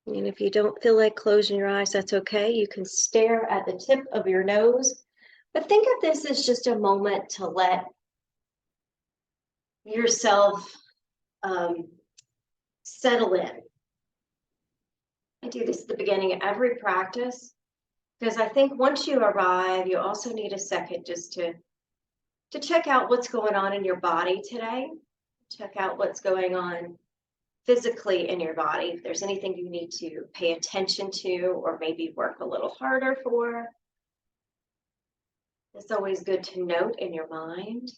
And if you don't feel like closing your eyes, that's okay. You can stare at the tip of your nose, but think of this as just a moment to let yourself settle in. I do this at the beginning of every practice because I think once you arrive, you also need a second just to check out what's going on in your body today. Check out what's going on physically in your body. If there's anything you need to pay attention to or maybe work a little harder for, it's always good to note in your mind.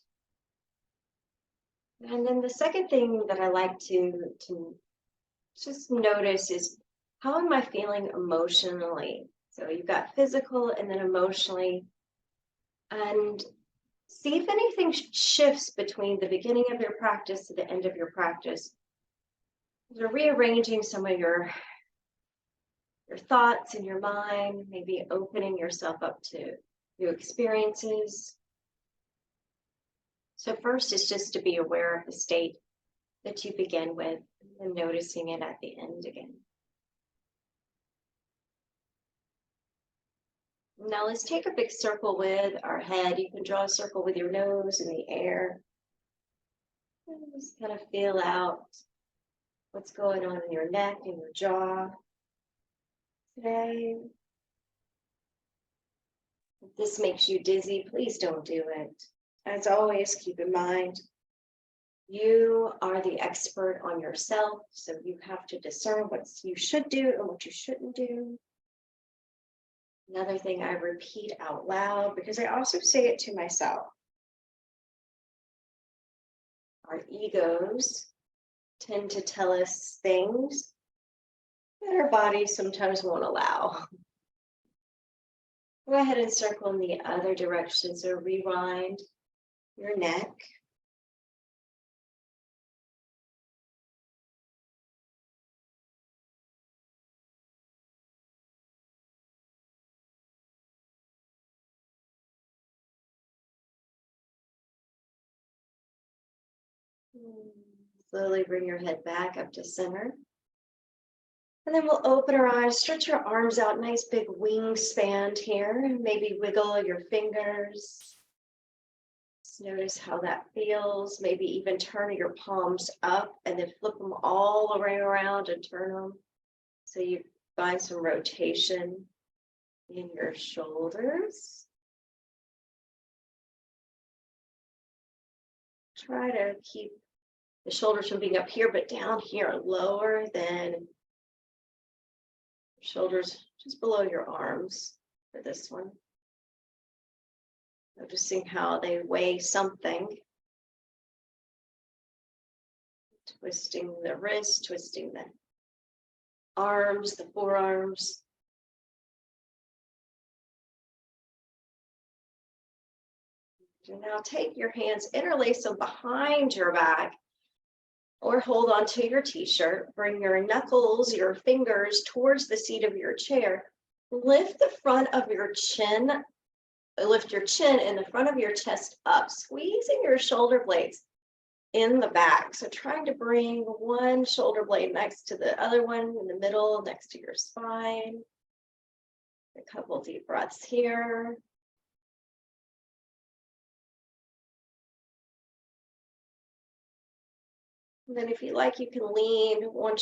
And then the second thing that I like to just notice is, how am I feeling emotionally? So you've got physical and then emotionally, and see if anything shifts between the beginning of your practice to the end of your practice. You're rearranging some of your thoughts in your mind, maybe opening yourself up to new experiences. So first is just to be aware of the state that you begin with and noticing it at the end again. Now let's take a big circle with our head. You can draw a circle with your nose in the air. And just kind of feel out what's going on in your neck and your jaw today. If this makes you dizzy, please don't do it. As always, keep in mind, you are the expert on yourself, so you have to discern what you should do and what you shouldn't do. Another thing I repeat out loud, because I also say it to myself. Our egos tend to tell us things that our bodies sometimes won't allow. Go ahead and circle in the other direction. So rewind your neck. Slowly bring your head back up to center. And then we'll open our eyes, stretch your arms out, nice big wingspan here. Maybe wiggle your fingers. Just notice how that feels. Maybe even turn your palms up and then flip them all the way around and turn them. So you find some rotation in your shoulders. Try to keep the shoulders from being up here, but down here, lower than shoulders, just below your arms for this one. Noticing how they weigh something. Twisting the wrist, twisting the arms, the forearms. And now take your hands, interlace them behind your back, or hold on to your t-shirt. Bring your knuckles, your fingers towards the seat of your chair. Lift the front of your chin, lift your chin and the front of your chest up, squeezing your shoulder blades in the back. So trying to bring one shoulder blade next to the other one in the middle, next to your spine. A couple deep breaths here. And then if you like, you can lean one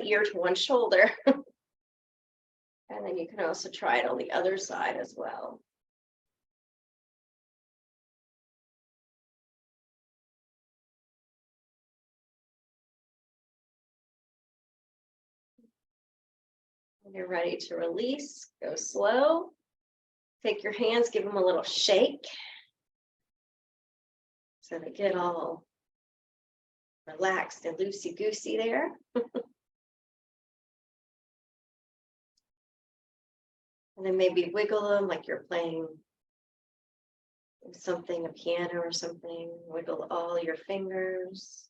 ear to one shoulder. And then you can also try it on the other side as well. When you're ready to release, go slow. Take your hands, give them a little shake. So they get all relaxed and loosey-goosey there. And then maybe wiggle them like you're playing something, a piano or something. Wiggle all your fingers.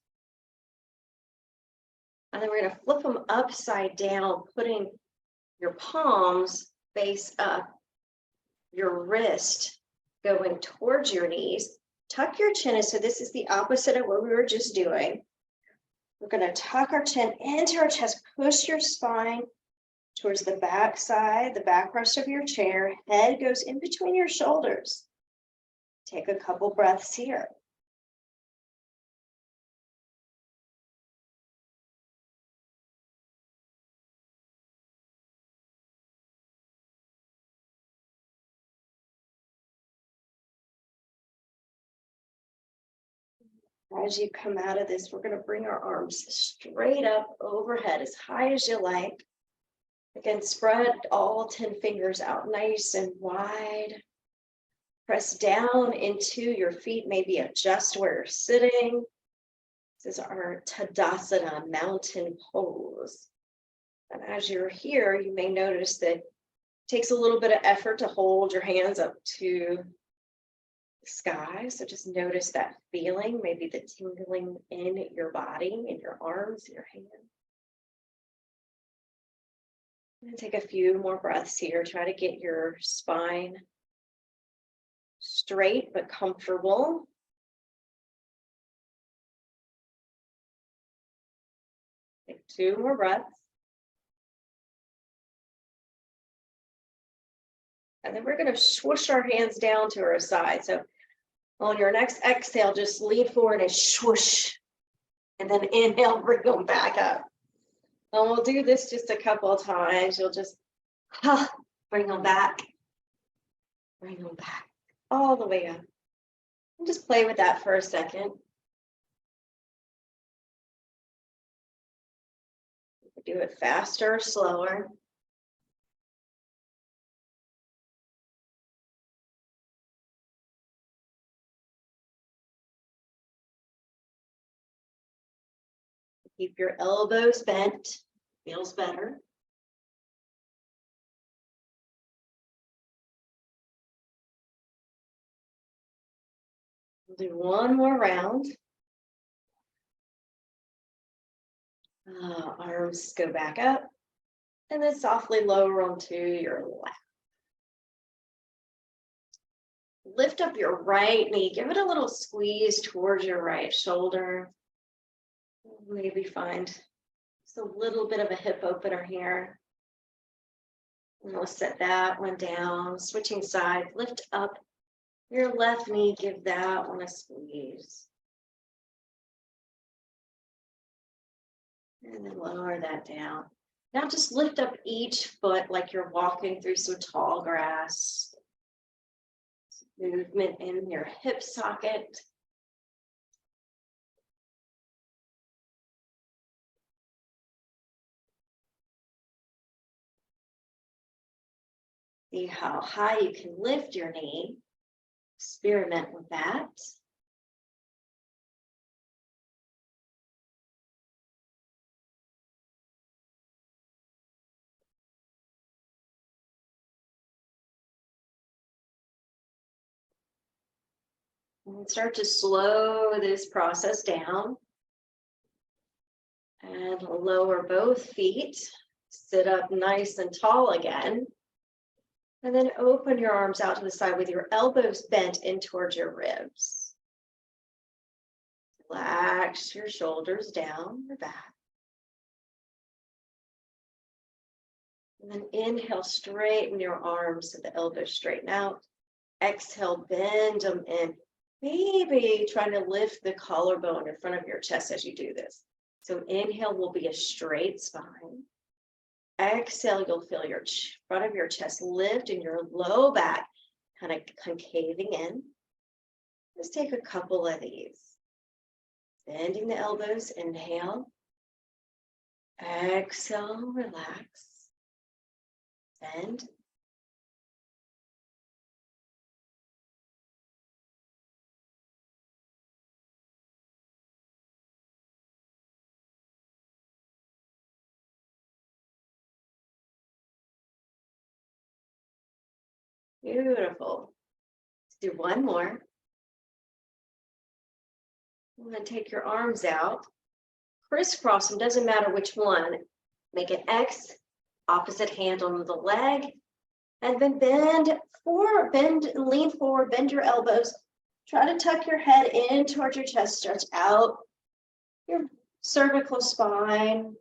And then we're going to flip them upside down, putting your palms face up, your wrist going towards your knees. Tuck your chin in. So this is the opposite of what we were just doing. We're going to tuck our chin into our chest, push your spine towards the back side, the backrest of your chair. Head goes in between your shoulders. Take a couple breaths here. As you come out of this, we're going to bring our arms straight up overhead as high as you like. Again, spread all 10 fingers out nice and wide. Press down into your feet, maybe adjust where you're sitting. This is our Tadasana, mountain pose. And as you're here, you may notice that it takes a little bit of effort to hold your hands up to sky. So just notice that feeling, maybe the tingling in your body, in your arms, your hands. And take a few more breaths here. Try to get your spine straight but comfortable. Take 2 more breaths. And then we're going to swoosh our hands down to our side. So on your next exhale, just lean forward and swoosh. And then inhale, bring them back up. And we'll do this just a couple of times. You'll just bring them back. Bring them back all the way up. And just play with that for a second. You can do it faster or slower. Keep your elbows bent, feels better. We'll do one more round. Arms go back up and then softly lower onto your left. Lift up your right knee, give it a little squeeze towards your right shoulder. Maybe find just a little bit of a hip opener here. And we'll set that one down, switching sides, lift up your left knee, give that one a squeeze. And then lower that down. Now just lift up each foot like you're walking through some tall grass. Movement in your hip socket. See how high you can lift your knee. Experiment with that. And start to slow this process down. And lower both feet. Sit up nice and tall again. And then open your arms out to the side with your elbows bent in towards your ribs. Relax your shoulders down your back. And then inhale, straighten your arms so the elbows straighten out. Exhale, bend them in. Maybe trying to lift the collarbone in front of your chest as you do this. So inhale will be a straight spine. Exhale, you'll feel your front of your chest lift and your low back kind of concaving in. Just take a couple of these. Bending the elbows, inhale. Exhale, relax. Bend. Beautiful. Let's do one more. I'm going to take your arms out. Crisscross them, doesn't matter which one. Make an X, opposite hand on the leg, and then bend forward, lean forward, bend your elbows. Try to tuck your head in towards your chest, stretch out your cervical spine.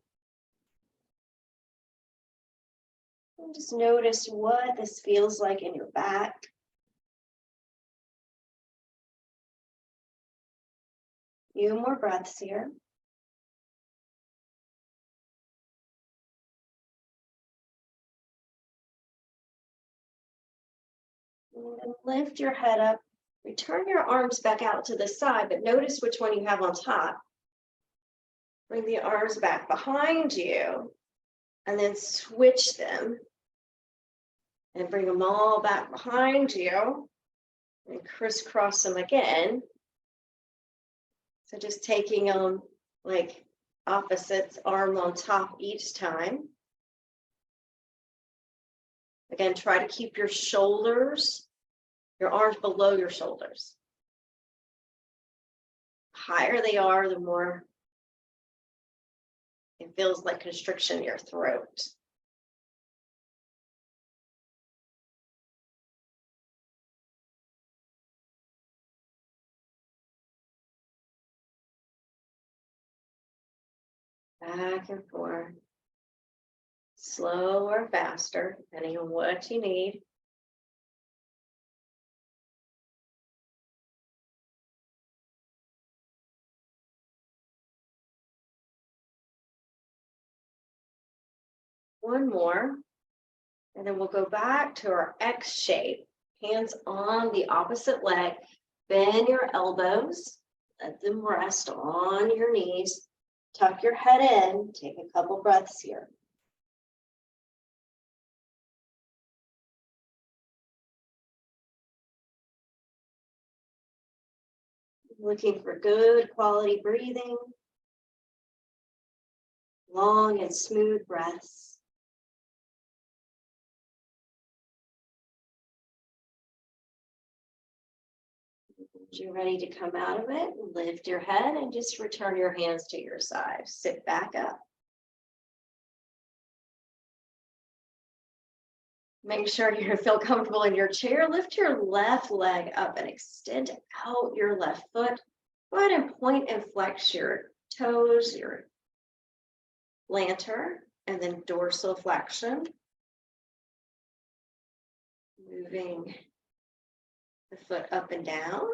And just notice what this feels like in your back. Few more breaths here. And then lift your head up. Return your arms back out to the side, but notice which one you have on top. Bring the arms back behind you and then switch them and bring them all back behind you and crisscross them again. So just taking them like opposites, arm on top each time. Again, try to keep your shoulders, your arms below your shoulders. The higher they are, the more it feels like constriction in your throat. Back and forth. Slow or faster, depending on what you need. One more, and then we'll go back to our X shape. Hands on the opposite leg. Bend your elbows. Let them rest on your knees. Tuck your head in. Take a couple breaths here. Looking for good quality breathing. Long and smooth breaths. Once you're ready to come out of it, lift your head and just return your hands to your side. Sit back up. Make sure you feel comfortable in your chair. Lift your left leg up and extend out your left foot. Go ahead and point and flex your toes, your plantar, and then dorsal flexion. Moving the foot up and down.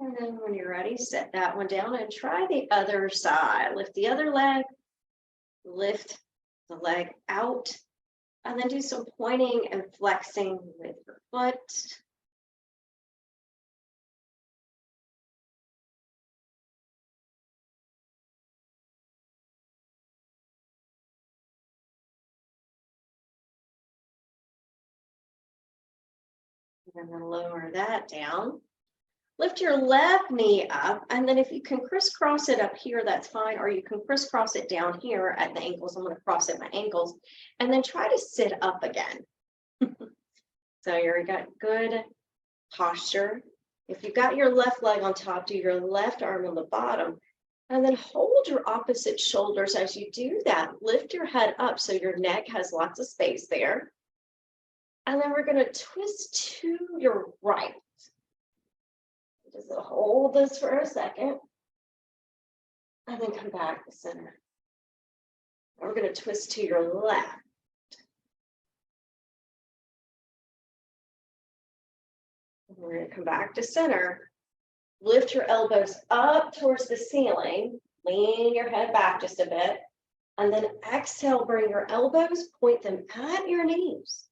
And then when you're ready, set that one down and try the other side. Lift the other leg, lift the leg out, and then do some pointing and flexing with your foot. And then lower that down. Lift your left knee up, and then if you can crisscross it up here, that's fine, or you can crisscross it down here at the ankles. I'm going to cross at my ankles, and then try to sit up again. So you've got good posture. If you've got your left leg on top, do your left arm on the bottom, and then hold your opposite shoulders as you do that. Lift your head up so your neck has lots of space there. And then we're going to twist to your right. Just hold this for a second. And then come back to center. And we're going to twist to your left. And we're going to come back to center. Lift your elbows up towards the ceiling. Lean your head back just a bit. And then exhale, bring your elbows, point them at your knees.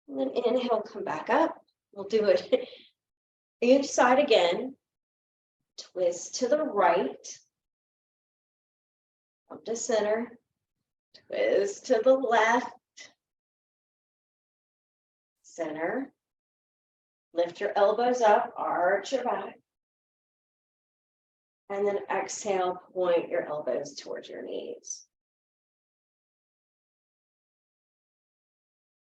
And then inhale, come back up. We'll do it each side again. Twist to the right. Up to center. Twist to the left. Center. Lift your elbows up, arch your back. And then exhale, point your elbows towards your knees.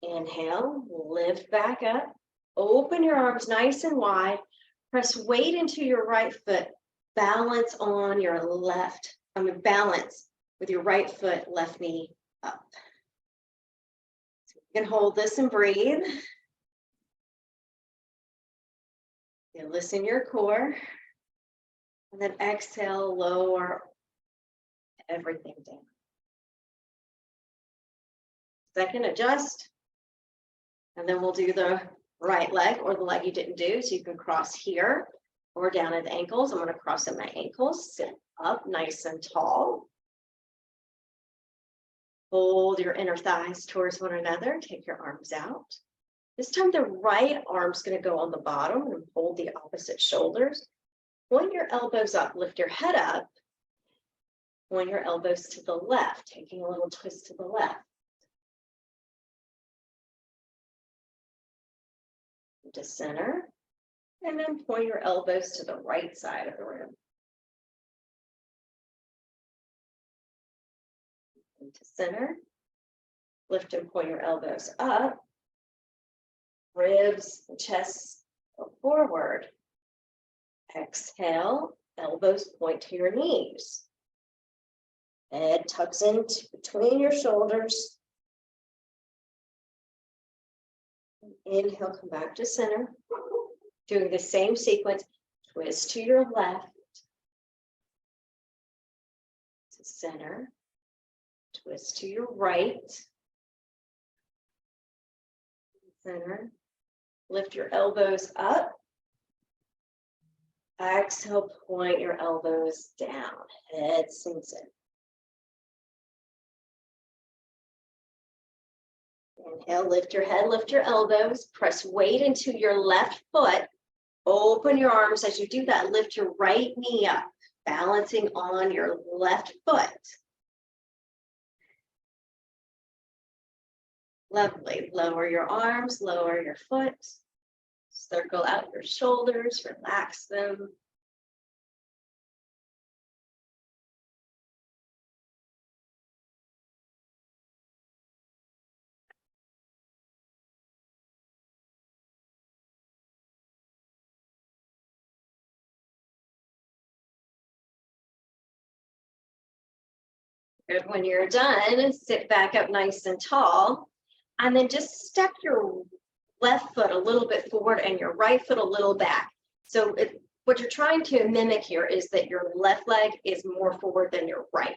Inhale, lift back up, open your arms nice and wide, press weight into your right foot, balance on your balance with your right foot, left knee up. You can hold this and breathe. You listen your core. And then exhale, lower everything down. Second, adjust. And then we'll do the right leg or the leg you didn't do. So you can cross here or down at the ankles. I'm going to cross at my ankles, sit up nice and tall. Hold your inner thighs towards one another. Take your arms out. This time the right arm's going to go on the bottom and hold the opposite shoulders. Point your elbows up, lift your head up. Point your elbows to the left, taking a little twist to the left. To center, and then point your elbows to the right side of the room. Into center, lift and point your elbows up. Ribs and chest go forward. Exhale, elbows point to your knees. Head tucks in between your shoulders. Inhale, come back to center. Doing the same sequence. Twist to your left. To center. Twist to your right. Center. Lift your elbows up. Exhale, point your elbows down. Head sinks in. Inhale, lift your head, lift your elbows, press weight into your left foot. Open your arms as you do that. Lift your right knee up, balancing on your left foot. Lovely. Lower your arms, lower your foot. Circle out your shoulders, relax them. Good. When you're done, sit back up nice and tall, and then just step your left foot a little bit forward and your right foot a little back. So what you're trying to mimic here is that your left leg is more forward than your right.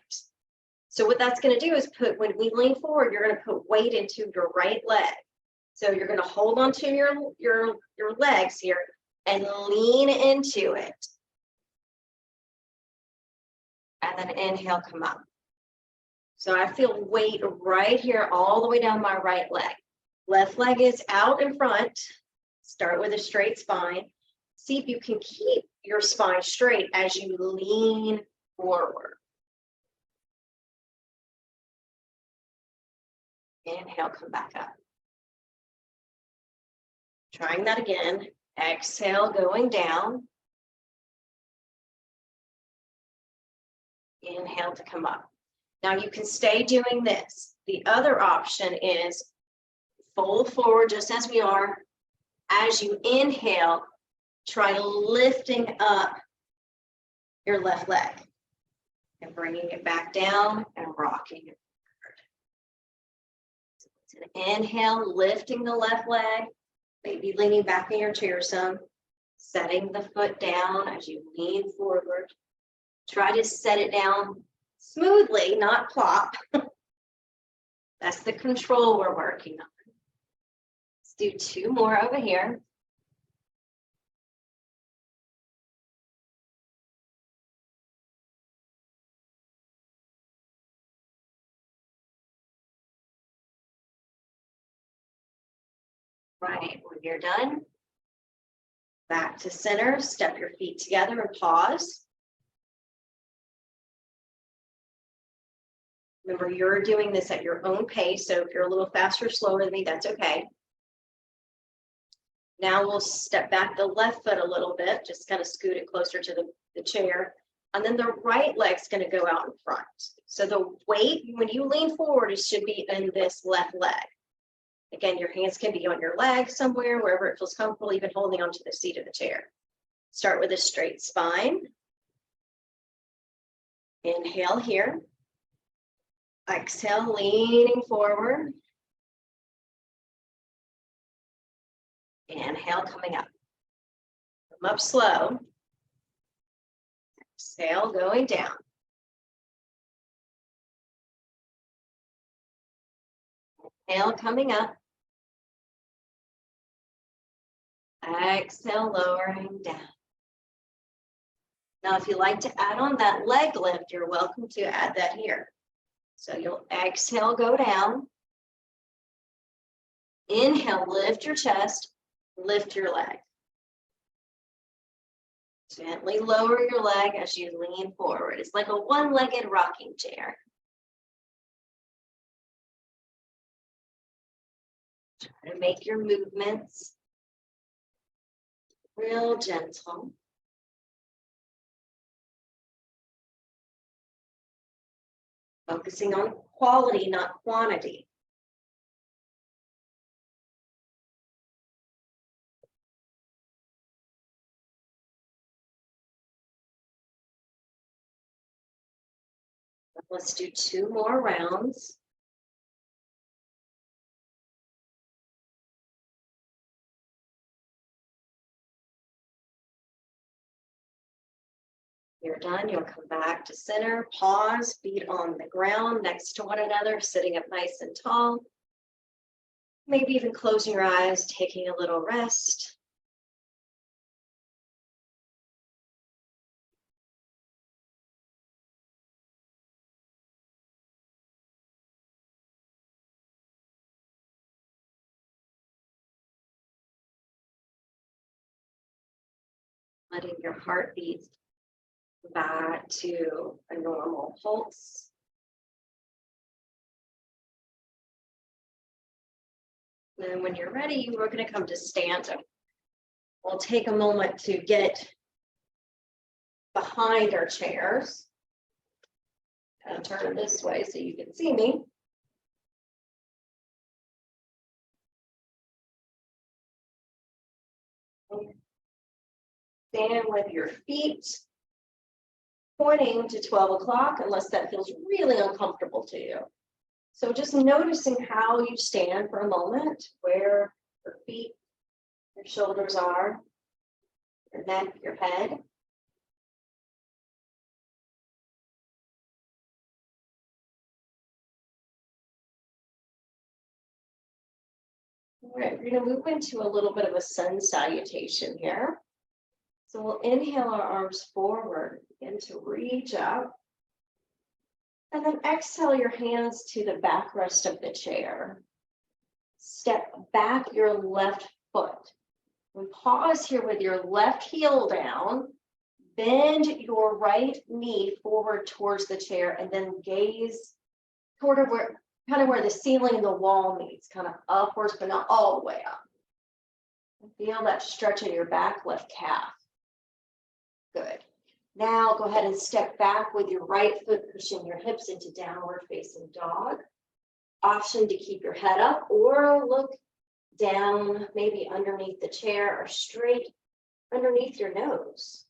So what that's going to do is when we lean forward, you're going to put weight into your right leg. So you're going to hold onto your legs here and lean into it. And then inhale, come up. So I feel weight right here all the way down my right leg. Left leg is out in front. Start with a straight spine. See if you can keep your spine straight as you lean forward. Inhale, come back up. Trying that again. Exhale, going down. Inhale to come up. Now you can stay doing this. The other option is fold forward just as we are. As you inhale, try lifting up your left leg and bringing it back down and rocking it forward. So inhale, lifting the left leg, maybe leaning back in your chair some, setting the foot down as you lean forward. Try to set it down smoothly, not plop. That's the control we're working on. Let's do two more over here. Right, when you're done, back to center, step your feet together and pause. Remember, you're doing this at your own pace, so if you're a little faster or slower than me, that's okay. Now we'll step back the left foot a little bit, just kind of scoot it closer to the chair. And then the right leg's going to go out in front. So the weight, when you lean forward, it should be in this left leg. Again, your hands can be on your leg somewhere, wherever it feels comfortable, even holding onto the seat of the chair. Start with a straight spine. Inhale here. Exhale, leaning forward. Inhale, coming up. Come up slow. Exhale, going down. Inhale, coming up. Exhale, lowering down. Now, if you like to add on that leg lift, you're welcome to add that here. So you'll exhale, go down. Inhale, lift your chest, lift your leg. Gently lower your leg as you lean forward. It's like a one-legged rocking chair. Try to make your movements real gentle. Focusing on quality, not quantity. Let's do 2 more rounds. You're done, you'll come back to center, pause, feet on the ground next to one another, sitting up nice and tall. Maybe even closing your eyes, taking a little rest. Letting your heartbeat back to a normal pulse. And when you're ready, we're going to come to stanza. We'll take a moment to get behind our chairs. Kind of turn this way so you can see me. Stand with your feet pointing to 12 o'clock unless that feels really uncomfortable to you. So just noticing how you stand for a moment, where your feet, your shoulders are, your neck, your head. All right, we're going to move into a little bit of a sun salutation here. So we'll inhale our arms forward, begin to reach up. And then exhale your hands to the backrest of the chair. Step back your left foot. And pause here with your left heel down. Bend your right knee forward towards the chair and then gaze toward where, kind of where the ceiling and the wall meets, kind of upwards, but not all the way up. Feel that stretch in your back left calf. Good. Now go ahead and step back with your right foot, pushing your hips into downward facing dog. Option to keep your head up or look down, maybe underneath the chair or straight underneath your nose.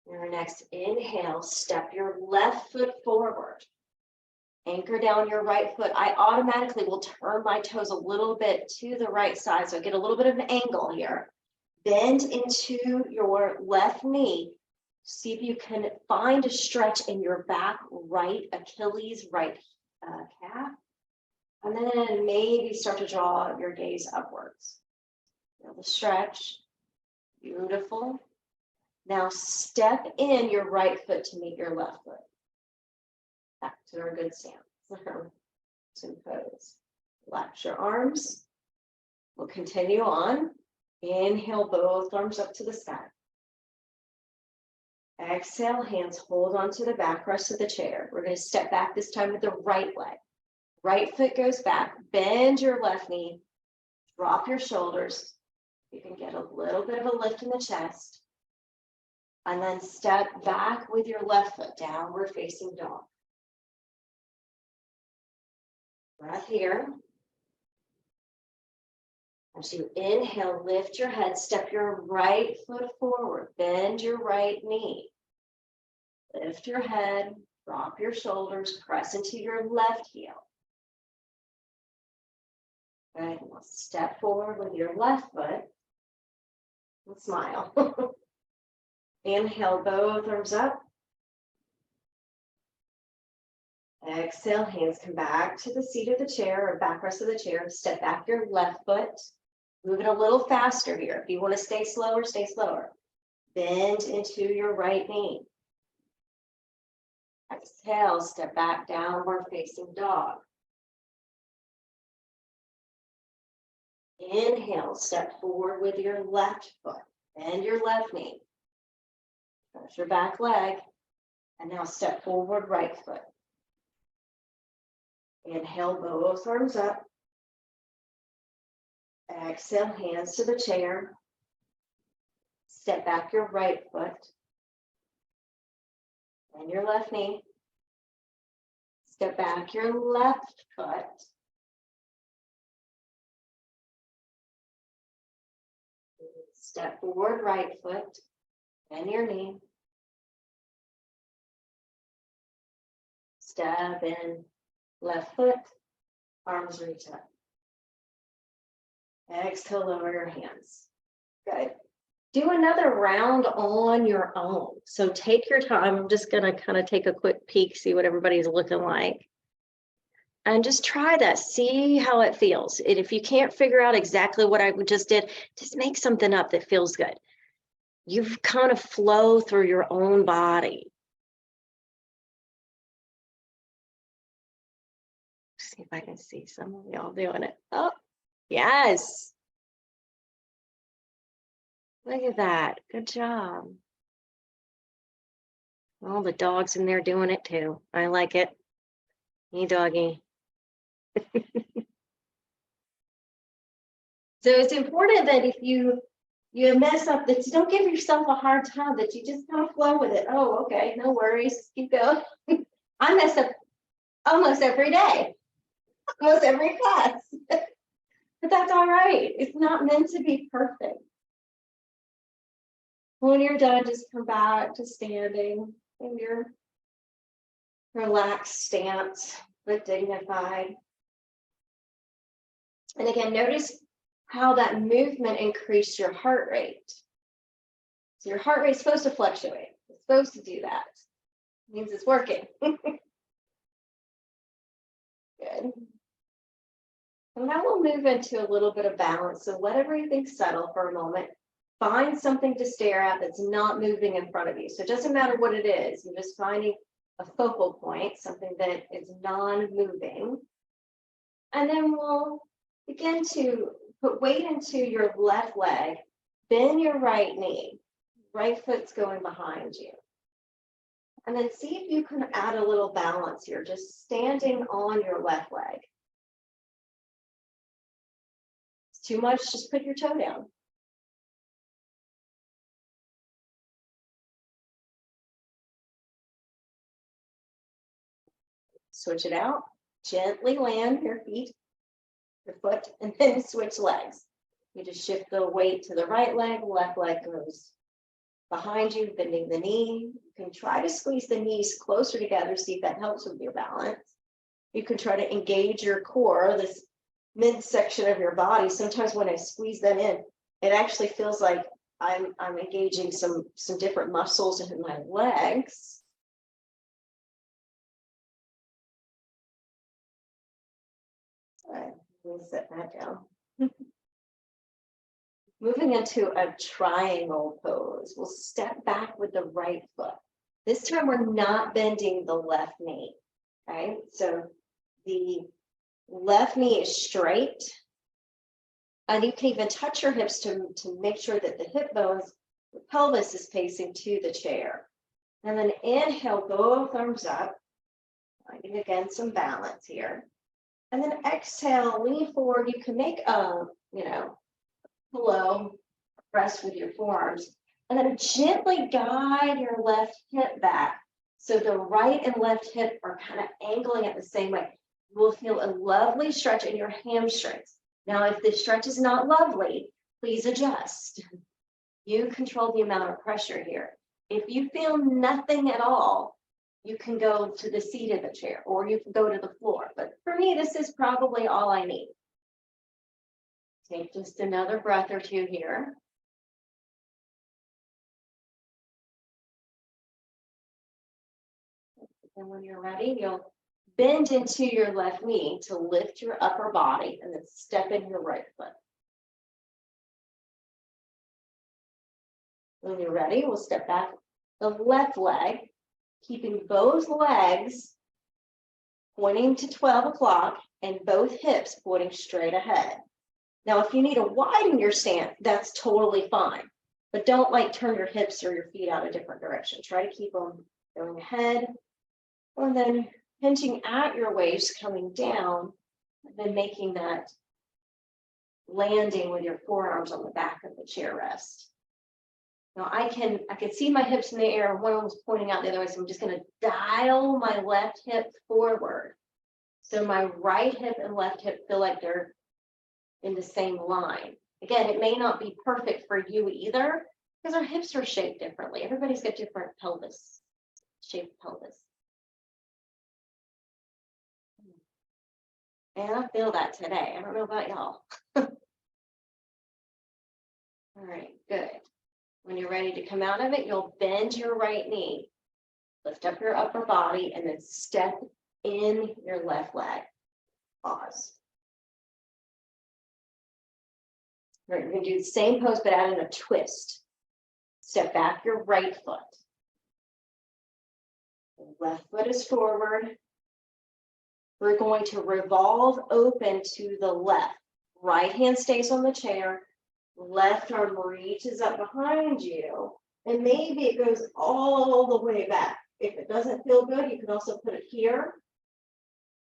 Your next inhale, step your left foot forward. Anchor down your right foot. I automatically will turn my toes a little bit to the right side, so I get a little bit of an angle here. Bend into your left knee. See if you can find a stretch in your back right Achilles, right calf. And then maybe start to draw your gaze upwards. Feel the stretch. Beautiful. Now step in your right foot to meet your left foot. Back to our good stance. To pose. Relax your arms. We'll continue on. Inhale, both arms up to the sky. Exhale, hands hold onto the backrest of the chair. We're going to step back this time with the right leg. Right foot goes back. Bend your left knee. Drop your shoulders. You can get a little bit of a lift in the chest. And then step back with your left foot, downward facing dog. Breath here. As you inhale, lift your head, step your right foot forward, bend your right knee. Lift your head, drop your shoulders, press into your left heel. Good. Now step forward with your left foot and smile. Inhale, both arms up. Exhale, hands come back to the seat of the chair or backrest of the chair. Step back your left foot. Move it a little faster here. If you want to stay slower, stay slower. Bend into your right knee. Exhale, step back, downward facing dog. Inhale, step forward with your left foot. Bend your left knee. Press your back leg. And now step forward, right foot. Inhale, both arms up. Exhale, hands to the chair. Step back your right foot. And your left knee. Step back your left foot. Step forward, right foot. And your knee. Step in, left foot, arms reach up. Exhale, lower your hands. Good. Do another round on your own. So take your time. I'm just going to kind of take a quick peek, see what everybody's looking like. And just try that. See how it feels. And if you can't figure out exactly what I just did, just make something up that feels good. You kind of flow through your own body. See if I can see some of y'all doing it. Oh, yes. Look at that. Good job. All the dogs in there doing it too. I like it. Hey, doggy. So it's important that if you mess up, that you don't give yourself a hard time, that you just kind of flow with it. Oh, okay, no worries. Keep going. I mess up almost every day, almost every class. But that's all right. It's not meant to be perfect. When you're done, just come back to standing in your relaxed stance, but dignified. And again, notice how that movement increased your heart rate. So your heart rate is supposed to fluctuate. It's supposed to do that. It means it's working. Good. And now we'll move into a little bit of balance. So let everything settle for a moment. Find something to stare at that's not moving in front of you. So it doesn't matter what it is. You're just finding a focal point, something that is non-moving. And then we'll begin to put weight into your left leg, bend your right knee, right foot's going behind you. And then see if you can add a little balance here, just standing on your left leg. It's too much, just put your toe down. Switch it out, gently land your feet, your foot, and then switch legs. You just shift the weight to the right leg, left leg goes behind you, bending the knee. You can try to squeeze the knees closer together, see if that helps with your balance. You can try to engage your core, this midsection of your body. Sometimes when I squeeze them in, it actually feels like I'm engaging some different muscles in my legs. We'll set that down. Moving into a triangle pose, we'll step back with the right foot. This time we're not bending the left knee, okay? So the left knee is straight, and you can even touch your hips to make sure that the hip bones, the pelvis is facing to the chair. And then inhale, both arms up, finding again some balance here. And then exhale, lean forward. You can make a, pillow, rest with your forearms. And then gently guide your left hip back. So the right and left hip are kind of angling it the same way. You will feel a lovely stretch in your hamstrings. Now, if the stretch is not lovely, please adjust. You control the amount of pressure here. If you feel nothing at all, you can go to the seat of the chair or you can go to the floor. But for me, this is probably all I need. Take just another breath or two here. And when you're ready, you'll bend into your left knee to lift your upper body and then step in your right foot. When you're ready, we'll step back the left leg, keeping both legs pointing to 12 o'clock and both hips pointing straight ahead. Now, if you need to widen your stance, that's totally fine. But don't like turn your hips or your feet out a different direction. Try to keep them going ahead. And then hinging at your waist, coming down, and then making that landing with your forearms on the back of the chair rest. Now I can see my hips in the air. One of them was pointing out the other way, so I'm just going to dial my left hip forward. So my right hip and left hip feel like they're in the same line. Again, it may not be perfect for you either, because our hips are shaped differently. Everybody's got different pelvis, shaped pelvis. And I feel that today. I don't know about y'all. All right, good. When you're ready to come out of it, you'll bend your right knee, lift up your upper body, and then step in your left leg. Pause. All right, you're going to do the same pose, but add in a twist. Step back your right foot. The left foot is forward. We're going to revolve open to the left. Right hand stays on the chair. Left arm reaches up behind you. And maybe it goes all the way back. If it doesn't feel good, you can also put it here.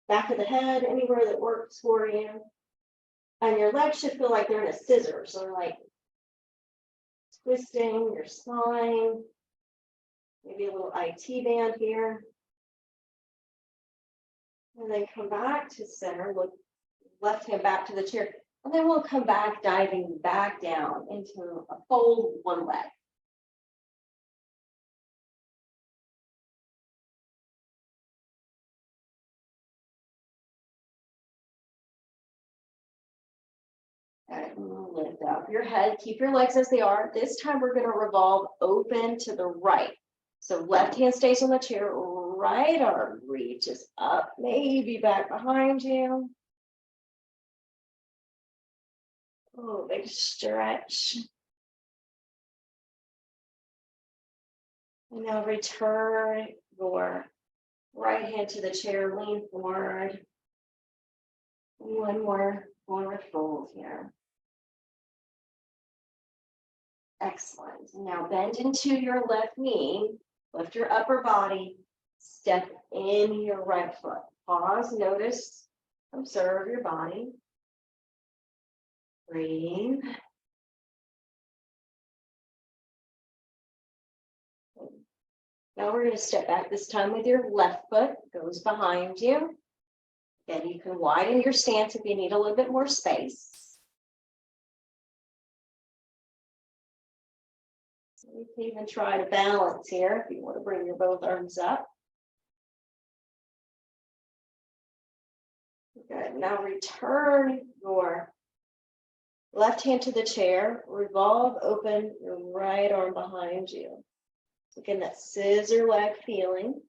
Back of the head, anywhere that works for you. And your legs should feel like they're in a scissor. So they're like twisting your spine. Maybe a little IT band here. And then come back to center, look left hand back to the chair. And then we'll come back, diving back down into a fold one leg. And lift up your head, keep your legs as they are. This time we're going to revolve open to the right. So left hand stays on the chair, right arm reaches up, maybe back behind you. Oh, big stretch. And now return your right hand to the chair, lean forward. One more forward fold here. Excellent. Now bend into your left knee, lift your upper body, step in your right foot. Pause, notice, observe your body. Breathe. Now we're going to step back this time with your left foot, goes behind you. Then you can widen your stance if you need a little bit more space. You can even try to balance here if you want to bring your both arms up. Good. Now return your left hand to the chair, revolve open your right arm behind you. Again, that scissor leg feeling.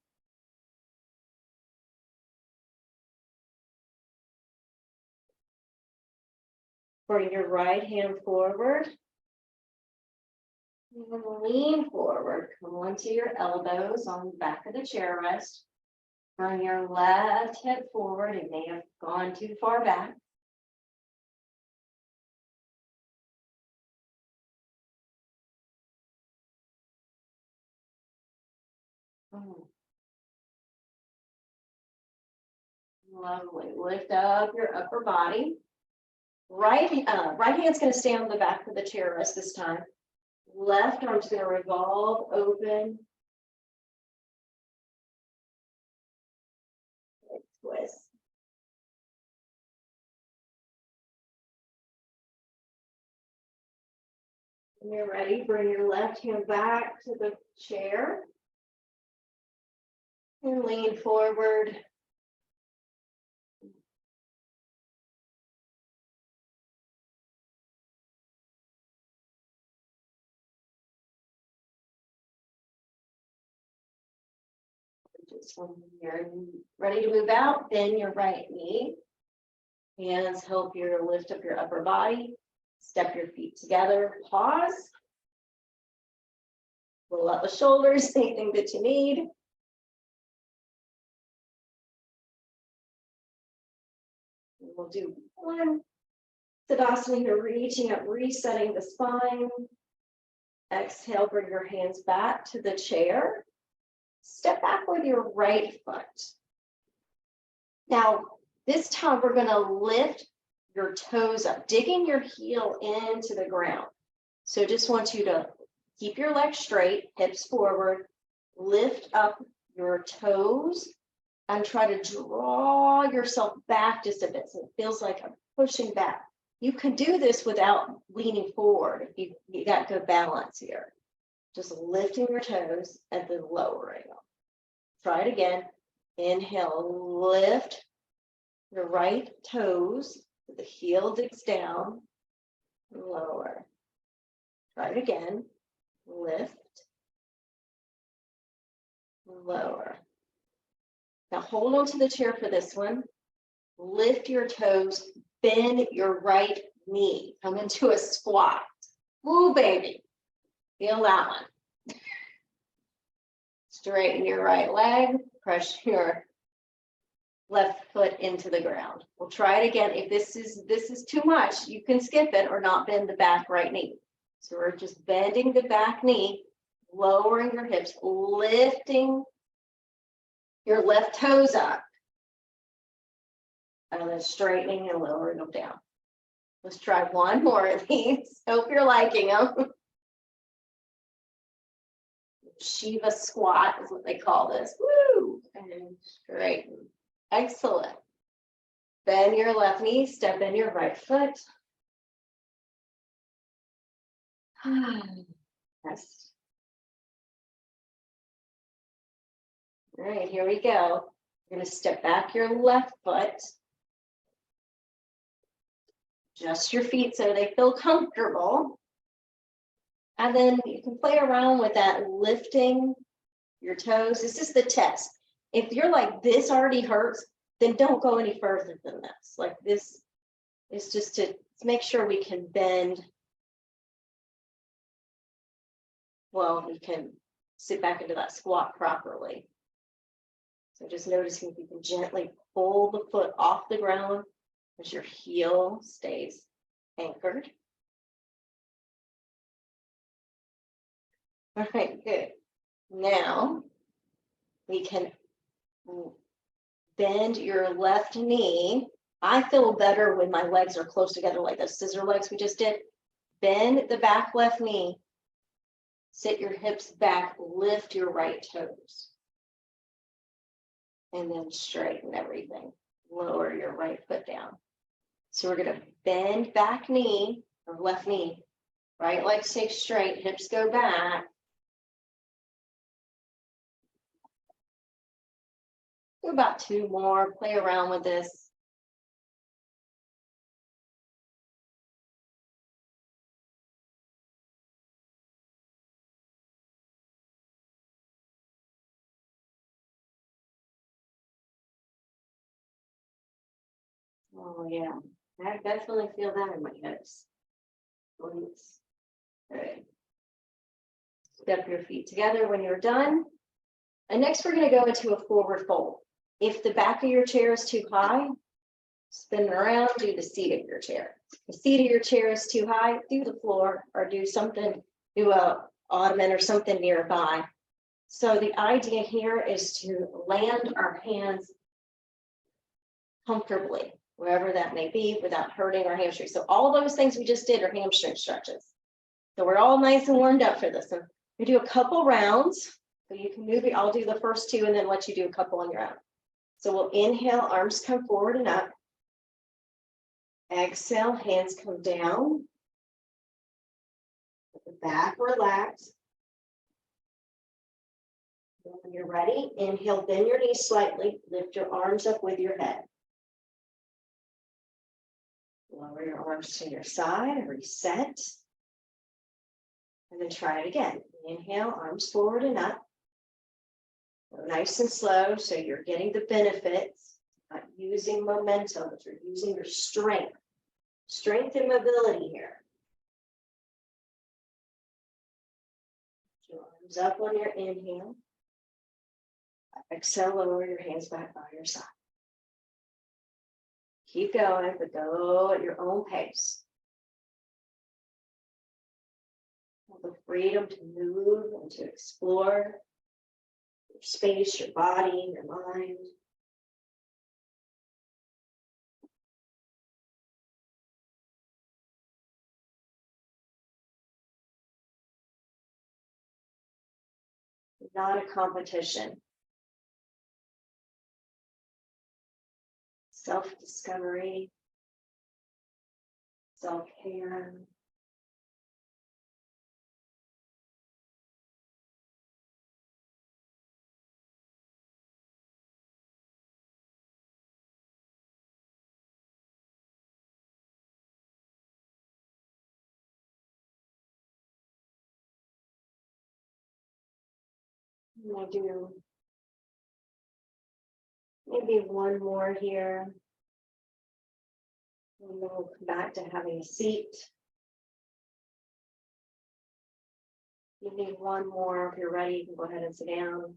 Bring your right hand forward. And lean forward. Come onto your elbows on the back of the chair rest. Bring your left hip forward. It may have gone too far back. Lovely. Lift up your upper body. Right hand's going to stay on the back of the chair rest this time. Left arm's going to revolve open. Twist. When you're ready, bring your left hand back to the chair. And lean forward. When you're ready to move out, bend your right knee. Hands help you lift up your upper body. Step your feet together. Pause. Roll out the shoulders, anything that you need. We'll do one Tadasana here, reaching up, resetting the spine. Exhale, bring your hands back to the chair. Step back with your right foot. Now, this time we're going to lift your toes up, digging your heel into the ground. So just want you to keep your legs straight, hips forward, lift up your toes, and try to draw yourself back just a bit so it feels like I'm pushing back. You can do this without leaning forward if you got good balance here. Just lifting your toes and then lowering them. Try it again. Inhale, lift your right toes. The heel digs down. Lower. Try it again. Lift. Lower. Now hold on to the chair for this one. Lift your toes. Bend your right knee. Come into a squat. Woo, baby. Feel that one. Straighten your right leg. Press your left foot into the ground. We'll try it again. If this is too much, you can skip it or not bend the back right knee. So we're just bending the back knee, lowering your hips, lifting your left toes up, and then straightening and lowering them down. Let's try one more of these. Hope you're liking them. Shiva squat is what they call this. Woo! And straighten. Excellent. Bend your left knee, step in your right foot. Rest. All right, here we go. You're going to step back your left foot. Adjust your feet so they feel comfortable. And then you can play around with that, lifting your toes. This is the test. If you're like, this already hurts, then don't go any further than this. Like this is just to make sure we can bend. Well, we can sit back into that squat properly. So just noticing if you can gently pull the foot off the ground as your heel stays anchored. All right, good. Now we can bend your left knee. I feel better when my legs are close together like those scissor legs we just did. Bend the back left knee. Sit your hips back, lift your right toes. And then straighten everything. Lower your right foot down. So we're going to bend back knee, or left knee. Right leg stays straight, hips go back. Do about two more, play around with this. Oh yeah, I definitely feel that in my hips. Glutes. Good. Step your feet together when you're done. And next we're going to go into a forward fold. If the back of your chair is too high, spin around, do the seat of your chair. If the seat of your chair is too high, do the floor or do a ottoman or something nearby. So the idea here is to land our hands comfortably, wherever that may be, without hurting our hamstrings. So all those things we just did are hamstring stretches. So we're all nice and warmed up for this one. We do a couple rounds. So you can move it. I'll do the first two and then let you do a couple on your own. So we'll inhale, arms come forward and up. Exhale, hands come down. Let the back relax. When you're ready, inhale, bend your knees slightly. Lift your arms up with your head. Lower your arms to your side, reset. And then try it again. Inhale, arms forward and up. Nice and slow, so you're getting the benefits, not using momentum, but you're using your strength. Strength and mobility here. Your arms up on your inhale. Exhale, lower your hands back by your side. Keep going, but go at your own pace. The freedom to move and to explore your space, your body, your mind. Not a competition. Self-discovery, self-care. And I do maybe one more here. And then we'll come back to having a seat. You need one more. If you're ready, you can go ahead and sit down.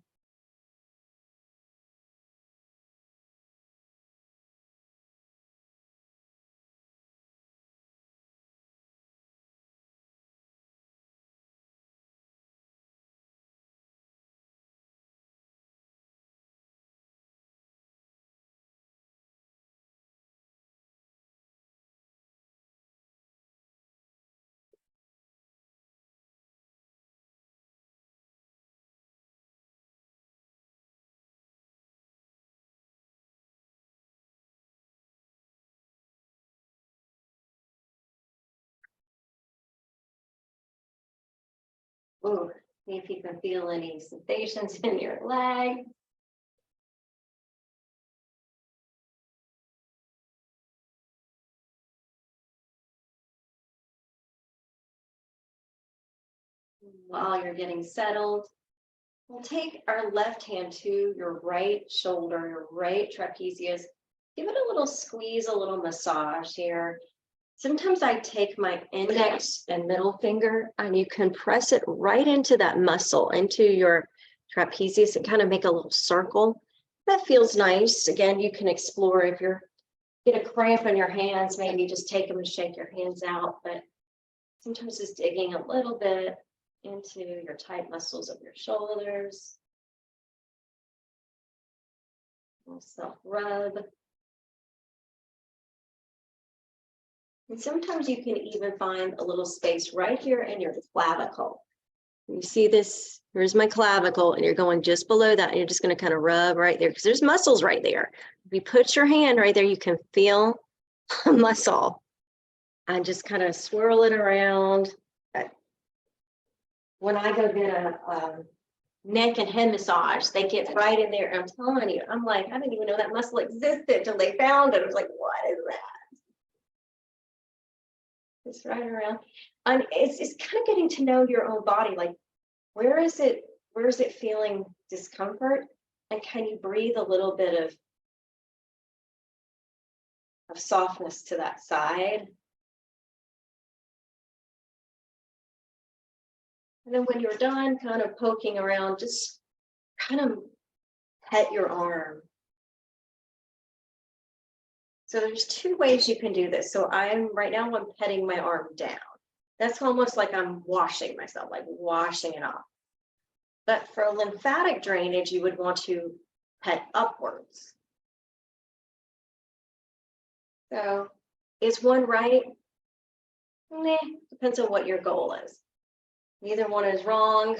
Ooh, see if you can feel any sensations in your leg. While you're getting settled, we'll take our left hand to your right shoulder, your right trapezius. Give it a little squeeze, a little massage here. Sometimes I take my index and middle finger and you can press it right into that muscle, into your trapezius, and kind of make a little circle. That feels nice. Again, you can explore if you're get a cramp in your hands, maybe just take them and shake your hands out. But sometimes just digging a little bit into your tight muscles of your shoulders. Self rub. And sometimes you can even find a little space right here in your clavicle. You see this, here's my clavicle, and you're going just below that, and you're just going to kind of rub right there because there's muscles right there. If you put your hand right there, you can feel a muscle and just kind of swirl it around. When I go get a neck and head massage, they get right in there. I'm telling you, I'm like, I didn't even know that muscle existed till they found it. I was like, what is that? It's right around, and it's kind of getting to know your own body. Like, where is it feeling discomfort, and can you breathe a little bit of softness to that side? And then when you're done kind of poking around, just kind of pet your arm. So there's two ways you can do this. So I'm petting my arm down. That's almost like I'm washing myself, like washing it off. But for lymphatic drainage, you would want to pet upwards. So is one right? Nah, depends on what your goal is. Neither one is wrong.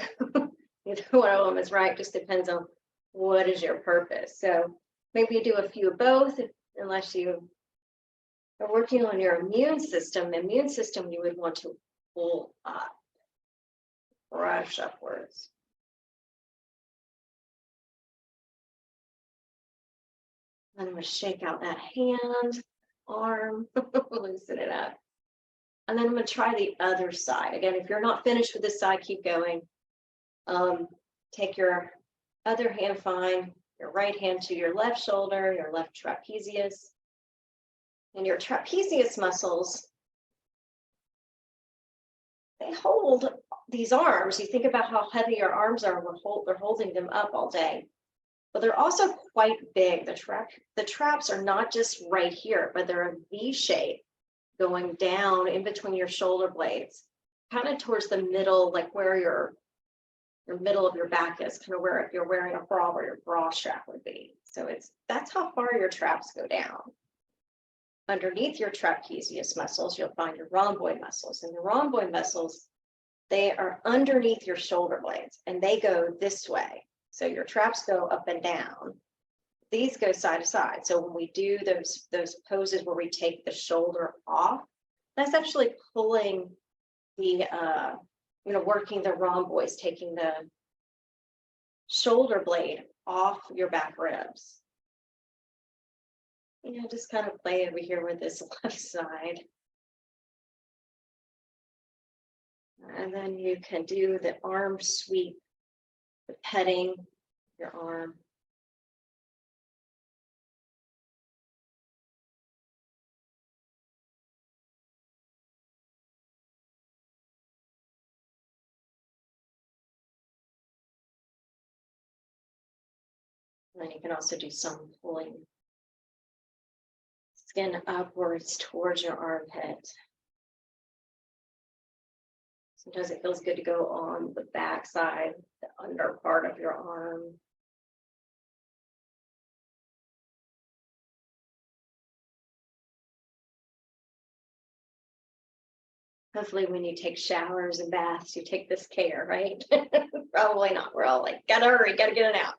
Neither one of them is right. Just depends on what is your purpose. So maybe you do a few of both, unless you are working on your immune system. The immune system you would want to pull up, brush upwards. I'm going to shake out that hand, arm, loosen it up. And then I'm going to try the other side. Again, if you're not finished with this side, keep going. Take your Other hand, find your right hand to your left shoulder, your left trapezius. And your trapezius muscles, they hold these arms. You think about how heavy your arms are, they're holding them up all day. But they're also quite big. The traps are not just right here, but they're a V shape going down in between your shoulder blades, kind of towards the middle, like where your middle of your back is, kind of where if you're wearing a bra, where your bra strap would be. So that's how far your traps go down. Underneath your trapezius muscles, you'll find your rhomboid muscles. And the rhomboid muscles, they are underneath your shoulder blades and they go this way. So your traps go up and down. These go side to side. So when we do those poses where we take the shoulder off, that's actually pulling the, working the rhomboids, taking the shoulder blade off your back ribs. Just kind of play over here with this left side. And then you can do the arm sweep, the petting your arm. And then you can also do some pulling skin upwards towards your armpit. Sometimes it feels good to go on the back side, the under part of your arm. Hopefully when you take showers and baths, you take this care, right? Probably not. We're all like, gotta hurry, gotta get it out.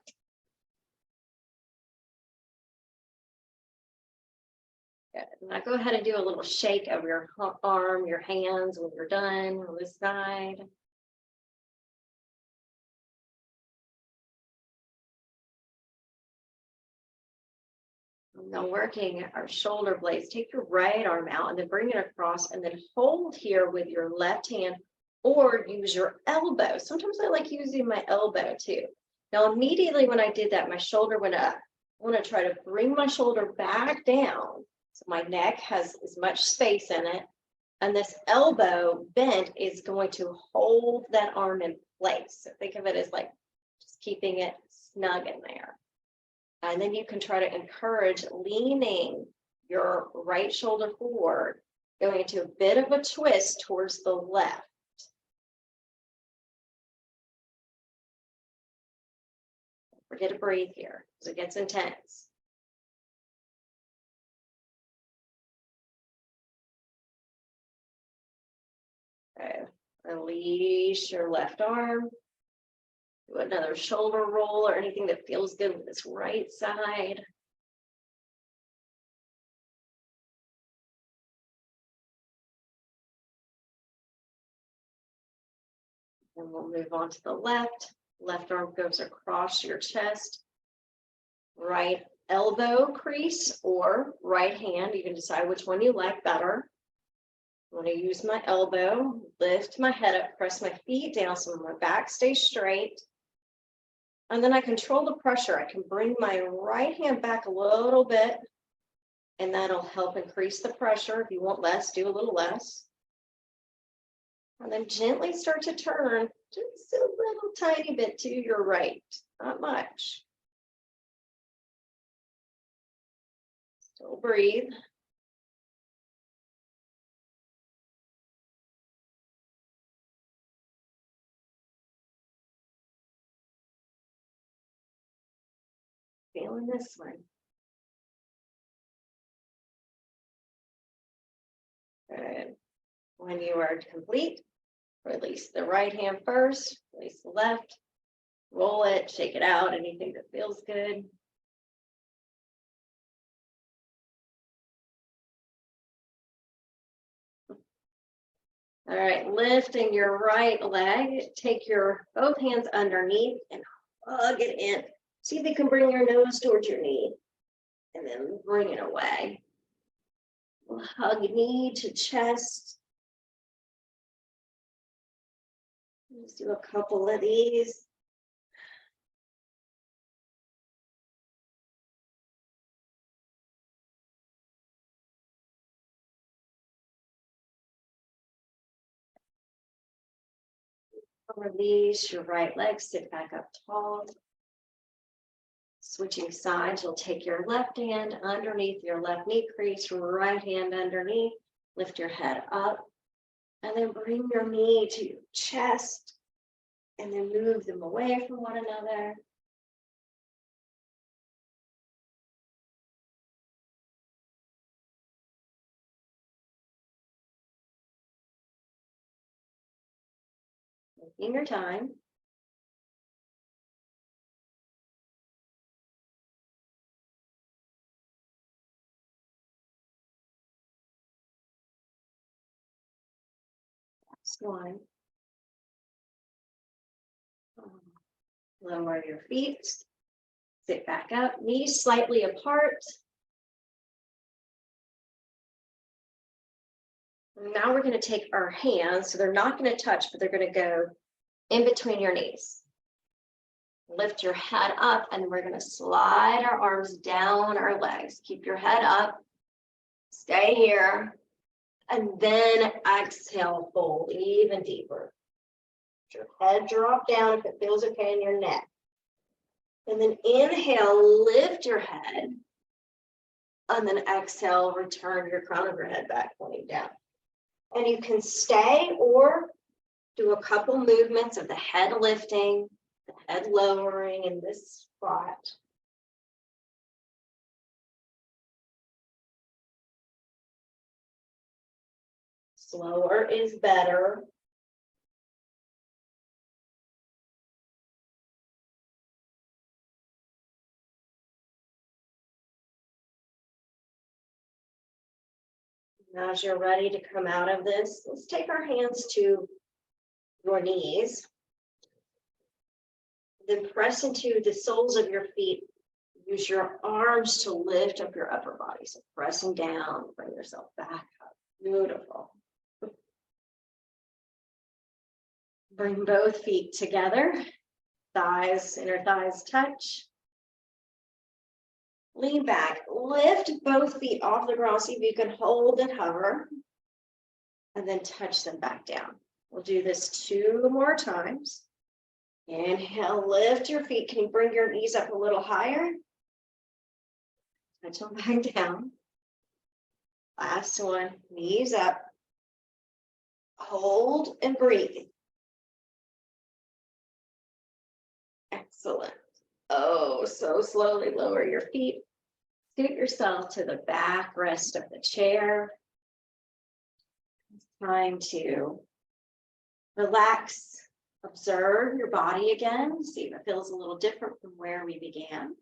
Good. Now go ahead and do a little shake of your arm, your hands when you're done on this side. Now working our shoulder blades, take your right arm out and then bring it across and then hold here with your left hand or use your elbow. Sometimes I like using my elbow too. Now immediately when I did that, my shoulder went up. I want to try to bring my shoulder back down so my neck has as much space in it. And this elbow bent is going to hold that arm in place. So think of it as like just keeping it snug in there. And then you can try to encourage leaning your right shoulder forward, going into a bit of a twist towards the left. Don't forget to breathe here because it gets intense. Okay. Release your left arm. Do another shoulder roll or anything that feels good with this right side. And we'll move on to the left. Left arm goes across your chest. Right elbow crease or right hand. You can decide which one you like better. I'm going to use my elbow, lift my head up, press my feet down so my back stays straight. And then I control the pressure. I can bring my right hand back a little bit, and that'll help increase the pressure. If you want less, do a little less. And then gently start to turn just a little tiny bit to your right, not much. Still breathe. Feeling this one. Good. When you are complete, release the right hand first, release the left, roll it, shake it out, anything that feels good. All right, lifting your right leg, take your both hands underneath and hug it in. See if you can bring your nose towards your knee and then bring it away. We'll hug knee to chest. Let's do a couple of these. Release your right leg, sit back up tall. Switching sides, you'll take your left hand underneath your left knee crease, right hand underneath, lift your head up, and then bring your knee to your chest, and then move them away from one another. Taking your time. Next one. Lower your feet. Sit back up, knees slightly apart. Now we're going to take our hands, so they're not going to touch, but they're going to go in between your knees. Lift your head up, and we're going to slide our arms down our legs. Keep your head up. Stay here. And then exhale, fold even deeper. Let your head drop down if it feels okay in your neck. And then inhale, lift your head. And then exhale, return your crown of your head back, pointing down. And you can stay or do a couple movements of the head lifting, the head lowering in this spot. Slower is better. Now, as you're ready to come out of this, let's take our hands to your knees. Then press into the soles of your feet. Use your arms to lift up your upper body. So pressing down, bring yourself back up. Beautiful. Bring both feet together. Thighs, inner thighs touch. Lean back, lift both feet off the ground. See if you can hold and hover. And then touch them back down. We'll do this 2 more times. Inhale, lift your feet. Can you bring your knees up a little higher? Touch them back down. Last one, knees up. Hold and breathe. Excellent. Oh, so slowly lower your feet. Scoot yourself to the back rest of the chair. It's time to relax, observe your body again. See if it feels a little different from where we began.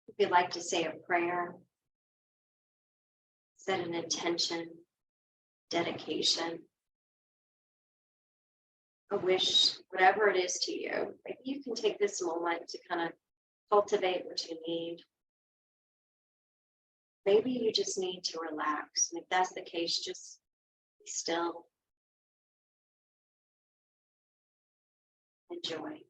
If you'd like to say a prayer, set an intention, dedication, a wish, whatever it is to you. Maybe you can take this moment to kind of cultivate what you need. Maybe you just need to relax. And if that's the case, just be still. Enjoy.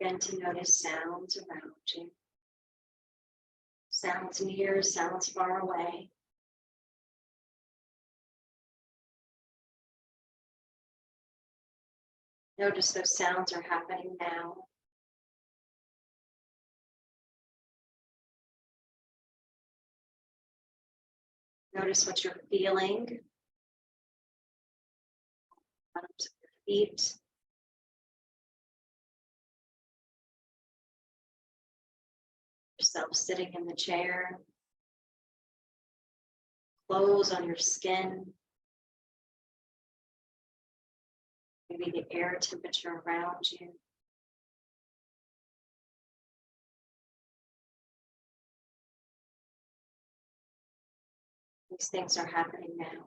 Begin to notice sounds around you. Sounds near, sounds far away. Notice those sounds are happening now. Notice what you're feeling. Bottoms of your feet. Yourself sitting in the chair. Clothes on your skin. Maybe the air temperature around you. These things are happening now.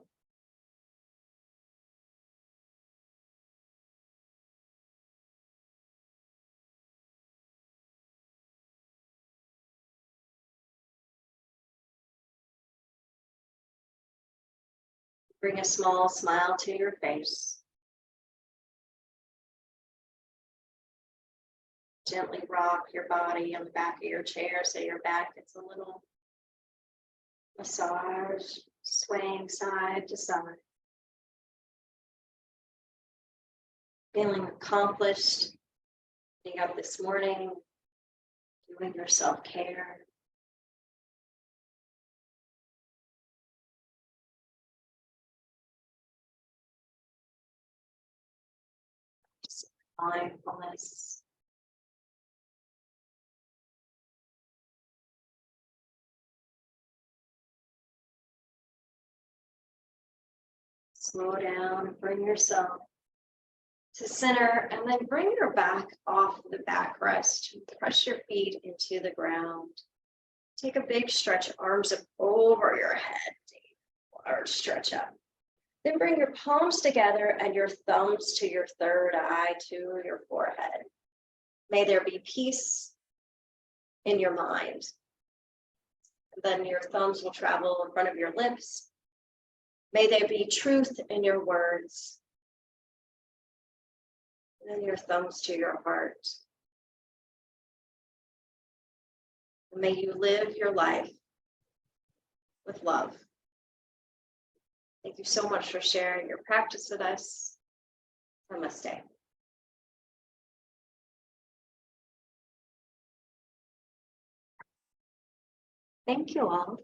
Bring a small smile to your face. Gently rock your body on the back of your chair so your back gets a little massage, swaying side to side. Feeling accomplished, getting up this morning, doing your self-care. Mindfulness. Slow down, bring yourself to center, and then bring your back off the backrest. Press your feet into the ground. Take a big stretch, arms up over your head. Large stretch up. Then bring your palms together and your thumbs to your third eye, to your forehead. May there be peace in your mind. Then your thumbs will travel in front of your lips. May there be truth in your words. And then your thumbs to your heart. And may you live your life with love. Thank you so much for sharing your practice with us. Namaste. Thank you all.